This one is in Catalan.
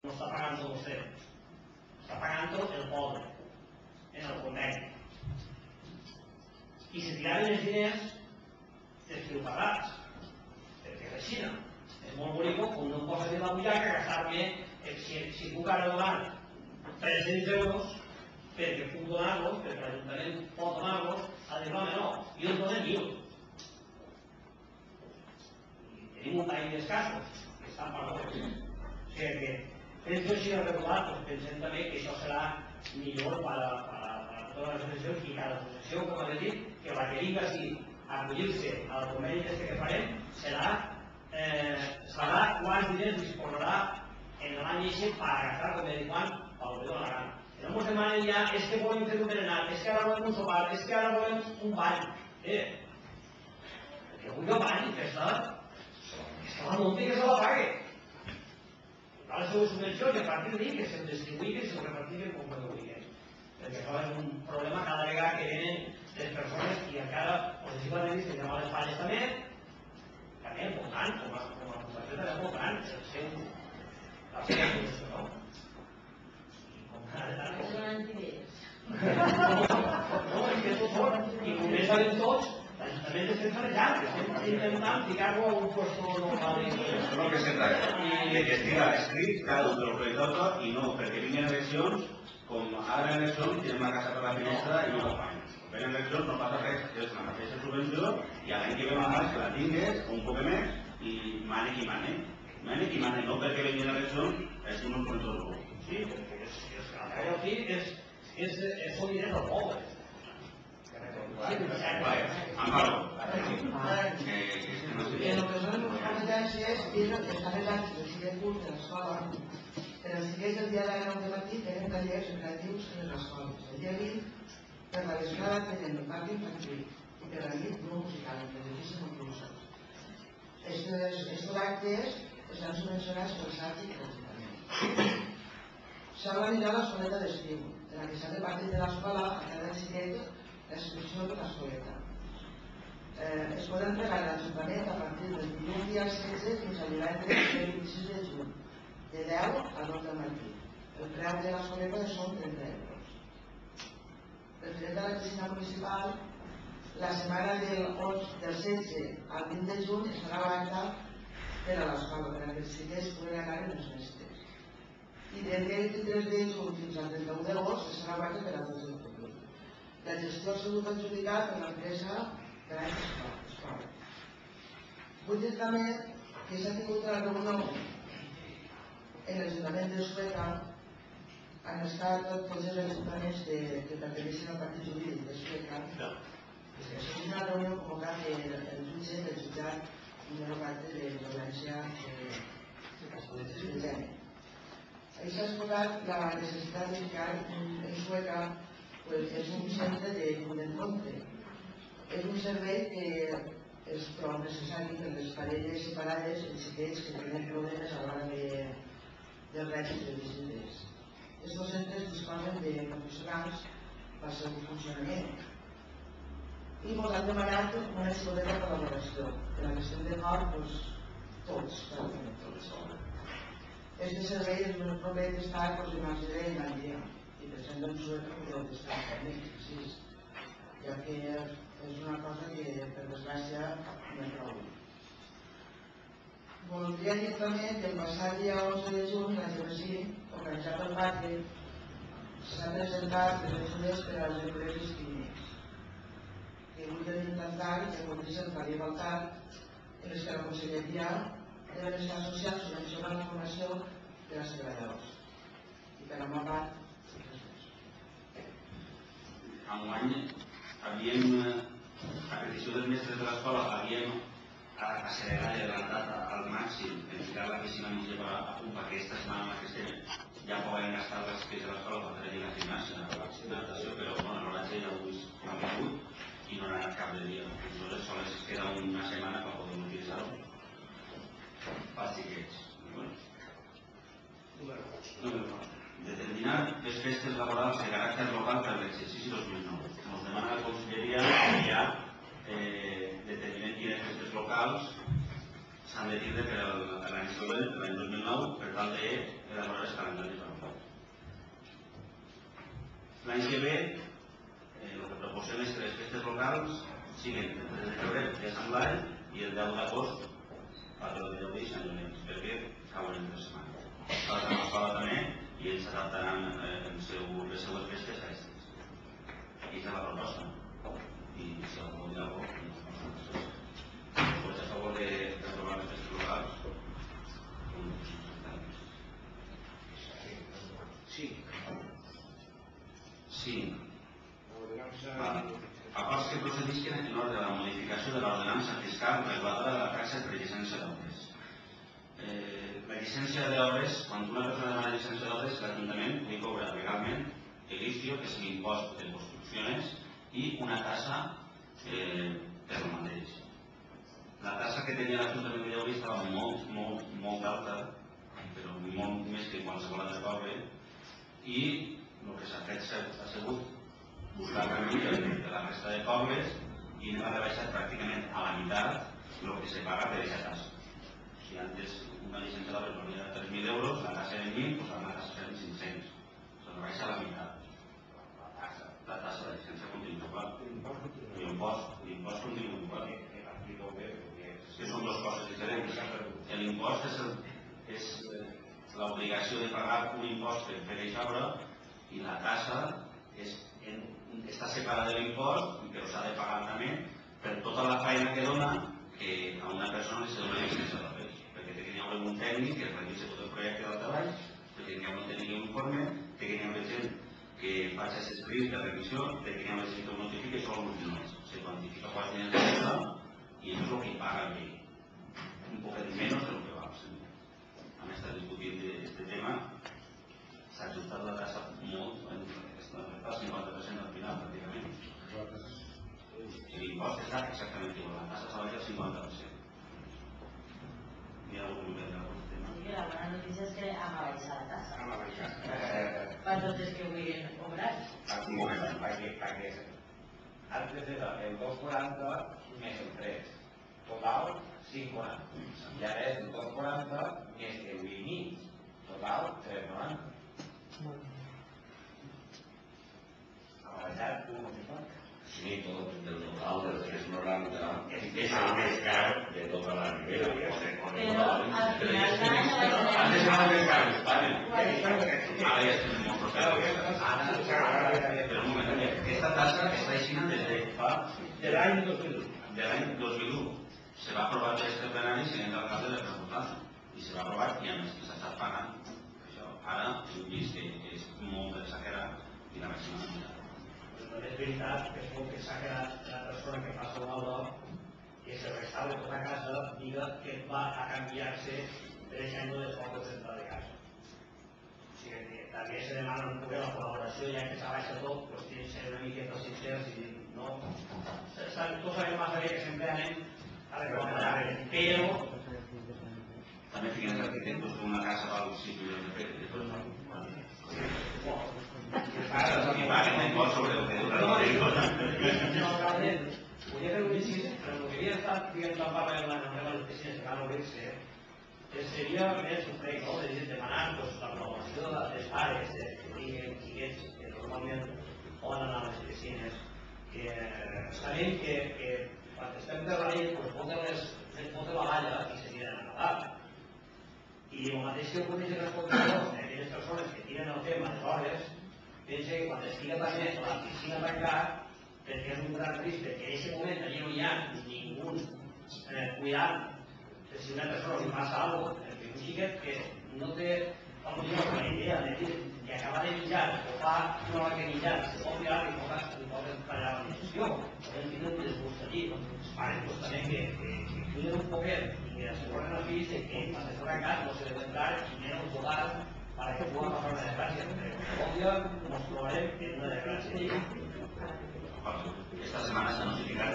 no està pagant vostè, està pagant el pobre en el conveni. I si tiraven els diners dels que ho pagats, perquè és així, és molt bonic com no em posa de la butxaca gastar-me, si puc ara donar 300 euros perquè puc donar-los, perquè l'Ajuntament pot donar-los, a dir, no, jo els dono 1.000. I tenim un parell d'escassos que estan per l'hora. O sigui que penso així de regular, pensem també que això serà millor per a totes les associacions i cada associació, com ha dit, que la que vinga així a acollir-se al conveni que farem sabrà quants diners disposarà en l'any eixe per gastar, com he dit quan, pel que dóna la gana. No ens demanen ja, és que volem fer un berenar, és que ara volem un sopar, és que ara volem un bany. Que vull el bany, que està la multa i que se la pague. Va les seves subvencions i a partir d'ahir que se'l distribuï i se'l repartiguen com ho vulguin. Perquè això és un problema cada vegada que venen les persones i encara, possiblement, si anem a les falles també és molt gran, com a fundació també és molt gran, la seva fundació, no? No, és que tots són, i com més sabem tots, l'Ajuntament estem farejant, estem intentant ficar-lo a un puesto normal. Això és el que se tracta, que estigui escrit cada un del que toca i no, perquè vinguin eleccions, com ara en eleccions tenen una casa per la finestra i no la fan. Quan en eleccions no passa res, és la mateixa subvenció i l'any que ve más que la tingues, un poc més, i mane qui mane. Mane qui mane, no perquè vinguin eleccions, és un control. Sí, perquè allò aquí són diners del poble. Amparo. En el que són les competències, està arreglat el ciclet curt de l'escola, però els ciclets del dia de la 9 de matí tenen tallers educatius en les escoles. El dia 20, per la vesprada tenen el parc infantil i per la nit grup musical, en l'edifici multiusos. Estos actes estan subvencionats per SAT i per l'Ajuntament. S'ha organitzat l'escoleta d'estiu, en la que s'ha repartit de l'escola a cada xiquet l'excursió de l'escoleta. Es poden entregar a l'Ajuntament a partir del dilluns dia 16 fins a divendres del 26 de juny, de 10 a 2 del matí. El preu de l'escoleta són 30 euros. Referent a la piscina municipal, la setmana del 16 al 20 de juny estarà oberta per a l'escola, perquè els xiquets puguen anar en els mestres. I del 23 de juny fins al 31 d'agost estarà oberta per a tots els públics. La gestió ha sigut adjudicat per l'empresa de l'any escola. Vull dir també que s'ha tingut una reunió en l'Ajuntament de Sueca, han estat tots els ajuntaments que perteneixen al partit jurídic de Sueca. És una reunió convocada el jutge del jutjat número 4 de violència de gènere. Ahí s'ha explicat la necessitat de ficar en Sueca és un centre de punt d'encontre. És un servei que és prou necessari per les parelles separades i xiquets que tenen problemes a l'hora del règim de visites. Estos centres disposen de professionals pel seu funcionament i ens han demanat una excel·lent col·laboració, per la que estem d'acord tots, Este servei és un problema d'estar imaginant al dia i pensant en Sueca podeu estar també, ja que és una cosa que per desgràcia no és prou. Voldria dir també que el passat dia 11 de juny la Genesia, organitzat pel PACE, s'ha presentat les ajudes per als empreses clínics que vull intentar que condicions per igualtat en les que la Conselleria de Benestar Social subvenciona la formació de les treballadors. I per la meva part, Enguany havíem, a petició dels mestres de l'escola, havíem accelerat i adelantat al màxim en ficar la piscina municipal a punt perquè aquesta setmana que estem ja poden gastar les que de l'escola per tenir la gimnàsia, la natació, però l'horatge ja ho ha vingut i no ha anat cap de dia. Aleshores sols queda una setmana per poder utilitzar-ho. Bàsiques. Determinar les festes laborals de caràcter local per l'exercici 2009. Ens demana la Conselleria que hi ha determinen quines festes locals s'han de tindre per l'any següent, l'any 2009, per tal d'elaborar els calendaris anuals. L'any que ve, el que proposem és que les festes locals siguin el 3 de febrer, que és amb l'any, i el 10 d'agost, patró de Déu i Sant Llorenç, perquè cauen en 3 setmanes. Nosaltres amb l'escola també, i ells s'adaptaran les seues festes a aquestes. Aquí és la proposta. I si algú vol dir alguna cosa, doncs a favor de trobar les festes locals. Sí. Sí. Acords que procedisquen en ordre de la modificació de l'ordenança fiscal reguladora de la taxa per llicència d'obres. La llicència d'obres, quan una persona demana llicència d'obres, l'Ajuntament li cobra legalment l'IFIO, que és l'impost de construccions, i una tassa per el mateix. La tassa que tenia l'Ajuntament de Llaurí estava molt alta, però molt més que qualsevol altre poble, i el que s'ha fet ha sigut buscar el camí de la resta de pobles i ha rebaixat pràcticament a la meitat el que se paga per aquesta tassa. Si antes una llicència d'obres valia 3.000 euros, la tassa era 1.000, doncs ara la tassa serà 500. Se rebaixa a la meitat. La tassa de llicència continua igual. L'impost continua igual. Que són dues coses diferents. L'impost és l'obligació de pagar un impost per fer aquesta obra i la tassa està separada de l'impost, però s'ha de pagar també per tota la feina que dona que a una persona li se dona llicència d'obres. Perquè té que hi haver un tècnic que revise tot el projecte del treball, perquè hi ha un tècnic informe, té que hi haver gent que faci aquest escrit de revisió, té que hi haver gent que ho notifique, això els diners. Se quantifica quants diners de això i això és el que paga ell. Un poquet menys del que val. A més, està discutint aquest tema, s'ha ajustat la tassa molt, el 50% al final, pràcticament. L'impost està exactament igual, la tassa s'ha baixat el 50%. Hi ha algun que té algun tema? Sí, la bona notícia és que hem abaixat la tassa. Per tots els que vulguin obrar. Antes era el 2,40 més el 3. Total, 5,40. I ara és el 2,40 més el 8,5. Total, 3,90. Ha baixat 1,50. Sí, tot el total dels 3,90 és el més car de tota la Ribera. Però al final d'any Antes era el més car d'Espanya. Ara ja estem molt propers. Però un moment, aquesta tassa està aixina des de fa... De l'any 2001. De l'any 2001. Se va aprovar aquest plenari i se n'ha d'alcalde de presentar. I se va aprovar i a més s'ha estat pagant. Ara hem vist que és molt exagerat i la màxima manera. Però és veritat que és molt exagerat la persona que passa l'obra que se restaura tota casa diga que va a canviar-se deixant-lo de foc central de casa. O sigui que també se demana un poc la col·laboració, ja que s'abaixa tot, doncs tens que ser una miqueta sincers i dir, no, tots sabem massa bé que sempre anem a reclamar, però també fiquen els arquitectes d'una casa val 6 milions de pesos. I paguen l'impost sobre el que dura l'arquitecte. Volia fer un incís, però el que havia estat dient la part de les piscines que van obrir-se seria més un prec, no? És a dir, demanar la col·laboració dels pares que tinguin xiquets que normalment poden anar a les piscines, que sabem que quan estem per la nit foten la valla i se tiren a nadar. I el mateix que coneix els responsables d'aquelles persones que tiren el tema aleshores, pensa que quan estiga també la piscina tancat, perquè és un gran risc, perquè en aquest moment allà no hi ha ningú cuidant que si una persona li passa alguna cosa, perquè un xiquet que no té la idea de acabar de menjar o fa una hora que menjar, se pot tirar i pot tallar la digestió, poden tindre un desgust allí. Els pares també que cuiden un poquet i que asseguren als fills que quan es torna a casa no se debe entrar y menos jugar para que pueda pasar una desgracia. Pero obvio nos trobarem en una desgracia. Esta setmana s'ha notificat